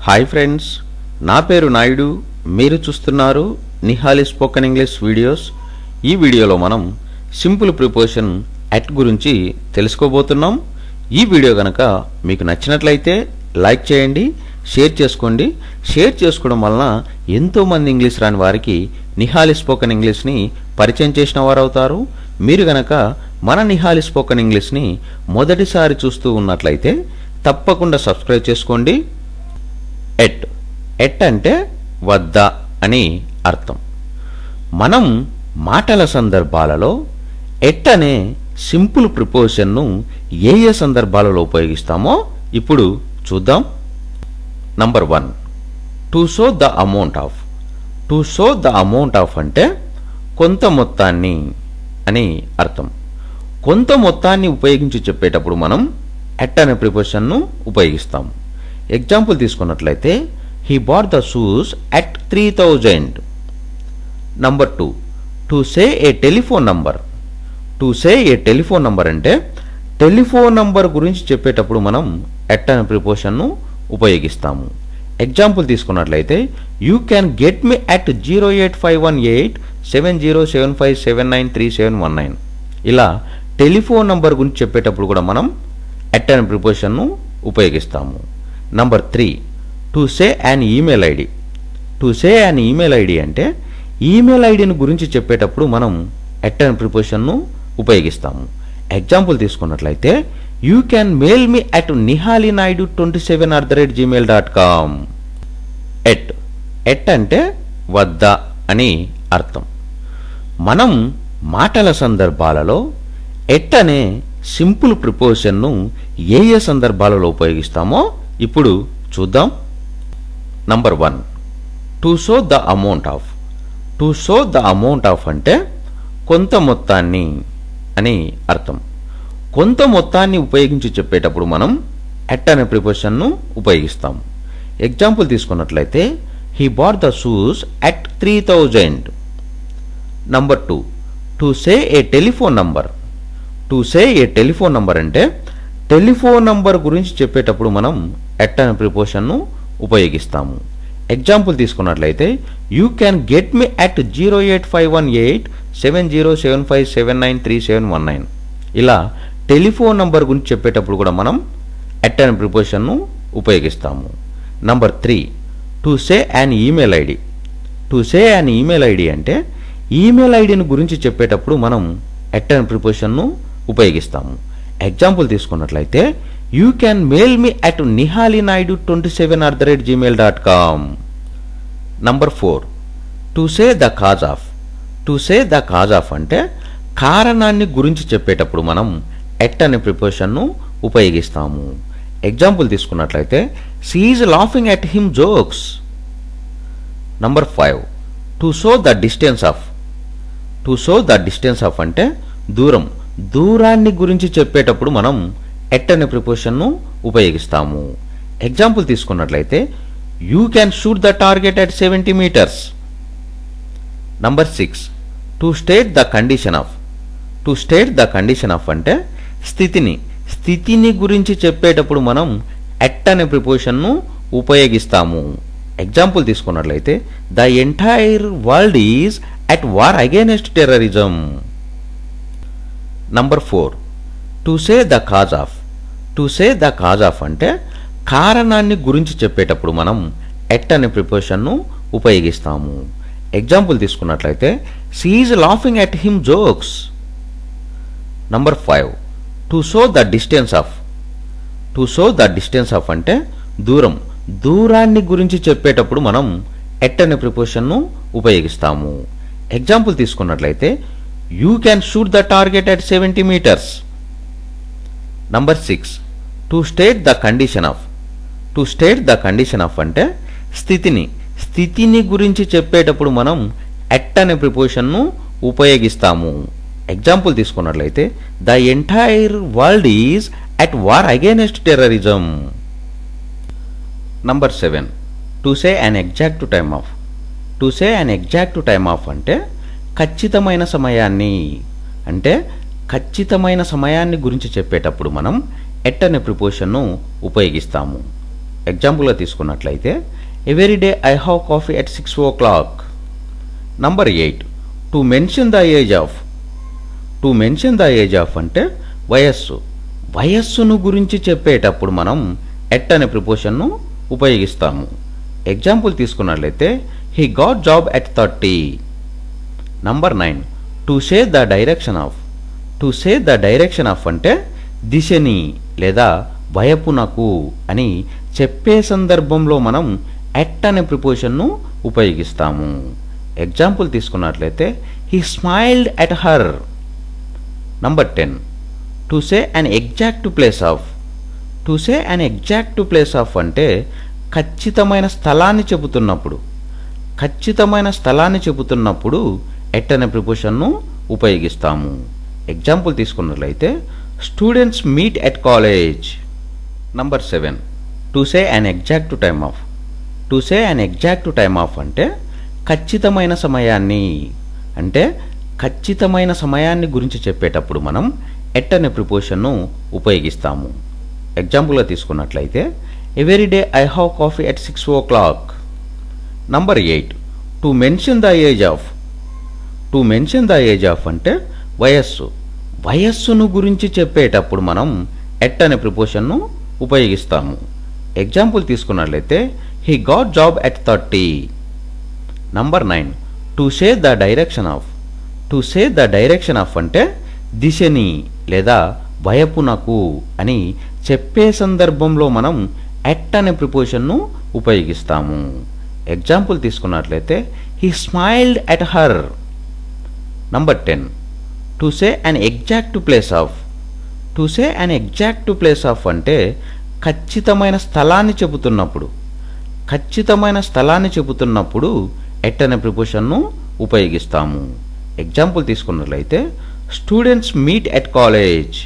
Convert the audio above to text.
Hi friends, నా పేరు నాయుడు. మీరు చూస్తున్నారు నిహాలి స్పోకెన్ ఇంగ్లీష్ వీడియోస్. ఈ వీడియోలో మనం సింపుల్ ప్రిపోజిషన్ అట్ గురించి తెలుసుకోబోతున్నాం. ఈ వీడియో కనుక మీకు నచ్చినట్లయితే లైక్ చేయండి, షేర్ చేసుకోండి. షేర్ చేసుకోవడం వలన ఎంతోమంది ఇంగ్లీష్ రాని వారికి నిహాలి స్పోకెన్ ఇంగ్లీష్ని పరిచయం చేసిన వారు అవుతారు. మీరు గనక మన నిహాలి స్పోకెన్ ఇంగ్లీష్ని మొదటిసారి చూస్తూ ఉన్నట్లయితే తప్పకుండా సబ్స్క్రైబ్ చేసుకోండి. ఎట్ ఎట్ అంటే వద్ద అని అర్థం. మనం మాటల సందర్భాలలో ఎట్ అనే సింపుల్ ప్రిపోజిషన్ను ఏ ఏ సందర్భాలలో ఉపయోగిస్తామో ఇప్పుడు చూద్దాం. Number 1, to show the amount of. To show the amount of అంటే కొంత మొత్తాన్ని అని అర్థం. కొంత మొత్తాన్ని ఉపయోగించి చెప్పేటప్పుడు మనం ఎట్ అనే ప్రిపోజిషన్ను ఉపయోగిస్తాము. ఎగ్జాంపుల్ తీసుకున్నట్లయితే he bought the shoes at 3000. Number 2, to say A telephone number. To say A telephone number అంటే టెలిఫోన్ నంబర్ గురించి చెప్పేటప్పుడు మనం ఎట్ అనే ప్రిపోజిషన్ను ఉపయోగిస్తాము. ఎగ్జాంపుల్ తీసుకున్నట్లయితే you can get me at 085187075793719. ఇలా టెలిఫోన్ నంబర్ గురించి చెప్పేటప్పుడు కూడా మనం ఎట్ అనే ప్రిపోజిషన్ను ఉపయోగిస్తాము. Number 3, to say an email ID. To say an email ID అంటే ఈమెయిల్ ఐడిని గురించి చెప్పేటప్పుడు మనం ఎట్ అనే ప్రిపోజిషన్ను ఉపయోగిస్తాము. ఎగ్జాంపుల్ తీసుకున్నట్లయితే you can mail me at nihalinayidu27@gmail.com. At at అంటే వద్ద అని అర్థం. మనం మాటల సందర్భాలలో ఎట్ అనే సింపుల్ ప్రిపోజిషన్ను ఏ ఏ సందర్భాలలో ఉపయోగిస్తామో ఇప్పుడు చూద్దాం. Number 1, to show the amount of. To show the amount of అంటే కొంత మొత్తాన్ని అని అర్థం. కొంత మొత్తాన్ని ఉపయోగించి చెప్పేటప్పుడు మనం ఎట్ అనే ప్రిపోజిషన్ను ఉపయోగిస్తాము. ఎగ్జాంపుల్ తీసుకున్నట్లయితే he bought the shoes at 3000. Number 2, to say A telephone number. To say A telephone number అంటే టెలిఫోన్ నంబర్ గురించి చెప్పేటప్పుడు మనం ఎట్ అనే ప్రిపోజిషన్ను ఉపయోగిస్తాము. ఎగ్జాంపుల్ తీసుకున్నట్లయితే you can get me at 085187075793719. ఇలా టెలిఫోన్ నంబర్ గురించి చెప్పేటప్పుడు కూడా మనం ఎట్ అనే ప్రిపోజిషన్ను ఉపయోగిస్తాము. Number 3, to say an email ID. To say an email ID అంటే ఈమెయిల్ ఐడిని గురించి చెప్పేటప్పుడు మనం ఎట్ అనే ప్రిపోజిషన్ను ఉపయోగిస్తాము. ఎగ్జాంపుల్ తీసుకున్నట్లయితే you can mail me at nihalinayidu27@gmail.com. Number 4, to say the cause of. To say the cause of అంటే కారణాన్ని గురించి చెప్పేటప్పుడు మనం ఎట్ అనే ప్రిపోజిషన్ను ఉపయోగిస్తాము. ఎగ్జాంపుల్ తీసుకున్నట్లయితే she is laughing at him jokes. Number 5, to show the distance of. To show the distance of అంటే దూరం. దూరాన్ని గురించి చెప్పేటప్పుడు మనం ఎట్ అనే ప్రిపోజిషన్ను ఉపయోగిస్తాము. ఎగ్జాంపుల్ తీసుకున్నట్లయితే you can shoot the target at 70 meters. Number 6, to state the condition of. To state the condition of అంటే స్థితిని గురించి చెప్పేటప్పుడు మనం ఎట్ అనే ప్రిపోజిషన్ను ఉపయోగిస్తాము. ఎగ్జాంపుల్ తీసుకున్నట్లయితే the entire world is at war against terrorism. Number 4, to say the cause of. To say the cause of అంటే కారణాన్ని గురించి చెప్పేటప్పుడు మనం ఎట్ అనే ప్రిపోజిషన్ను ఉపయోగిస్తాము. ఎగ్జాంపుల్ తీసుకున్నట్లయితే she is laughing at him jokes. Number 5, to show the distance of. To show the distance of అంటే దూరాన్ని గురించి చెప్పేటప్పుడు మనం ఎట్ అనే ప్రిపోజిషన్ను ఉపయోగిస్తాము. ఎగ్జాంపుల్ తీసుకున్నట్లయితే you can shoot the target at 70 meters. Number 6, to state the condition of. To state the condition of అంటే స్థితిని గురించి చెప్పేటప్పుడు మనం ఎట్ అనే ప్రిపోజిషన్ను ఉపయోగిస్తాము. ఎగ్జాంపుల్ తీసుకున్నట్లయితే the entire world is at war against terrorism. Number 7, to say an exact time of. To say an exact time of అంటే ఖచ్చితమైన సమయాన్ని అంటే ఖచ్చితమైన సమయాన్ని గురించి చెప్పేటప్పుడు మనం ఎట్ అనే ప్రిపోజిషన్ను ఉపయోగిస్తాము. ఎగ్జాంపుల్గా తీసుకున్నట్లయితే every day I have coffee at 6 o'clock. Number 8 to mention the age of. To mention the age of అంటే వయస్సు. వయస్సును గురించి చెప్పేటప్పుడు మనం ఎట్ అనే ప్రిపోజిషన్ను ఉపయోగిస్తాము. ఎగ్జాంపుల్ తీసుకున్నట్లయితే he got job at 30. Number 9 to say the direction of. To say the direction of అంటే దిశని లేదా వైపునకు అని చెప్పే సందర్భంలో మనం ఎట్ అనే ప్రిపోజిషన్ను ఉపయోగిస్తాము. ఎగ్జాంపుల్ తీసుకున్నట్లయితే he smiled at her. Number 10 to say an exact place of. To say an exact place of అంటే ఖచ్చితమైన స్థలాన్ని చెబుతున్నప్పుడు. ఖచ్చితమైన స్థలాన్ని చెబుతున్నప్పుడు ఎట్ అనే ప్రిపోజిషన్ను ఉపయోగిస్తాము. ఎగ్జాంపుల్ తీసుకున్నట్లయితే students meet at college. Number 7 to say an exact time of. To say an exact time of అంటే ఖచ్చితమైన సమయాన్ని అంటే ఖచ్చితమైన సమయాన్ని గురించి చెప్పేటప్పుడు మనం ఎట్ అనే ప్రిపోజిషన్ను ఉపయోగిస్తాము. ఎగ్జాంపుల్గా తీసుకున్నట్లయితే every day I have coffee at 6 o'clock. Number 8 to mention the age of. To mention the age of అంటే వయస్సు. వయస్సును గురించి చెప్పేటప్పుడు మనం ఎట్ అనే ప్రిపోజిషన్ను ఉపయోగిస్తాము. ఎగ్జాంపుల్ తీసుకున్నట్లయితే he got job at 30. Number 9 to say the direction of. To say the direction of అంటే దిశని లేదా వైపునకు అని చెప్పే సందర్భంలో మనం ఎట్ అనే ప్రిపోజిషన్ను ఉపయోగిస్తాము. ఎగ్జాంపుల్ తీసుకున్నట్లయితే he smiled at her. Number 10 to say an exact place of. To say an exact place of అంటే ఖచ్చితమైన స్థలాన్ని చెబుతున్నప్పుడు. ఖచ్చితమైన స్థలాన్ని చెబుతున్నప్పుడు ఎట్ అనే ప్రిపోజిషన్ను ఉపయోగిస్తాము. ఎగ్జాంపుల్ తీసుకున్నట్లయితే స్టూడెంట్స్ మీట్ ఎట్ కాలేజ్.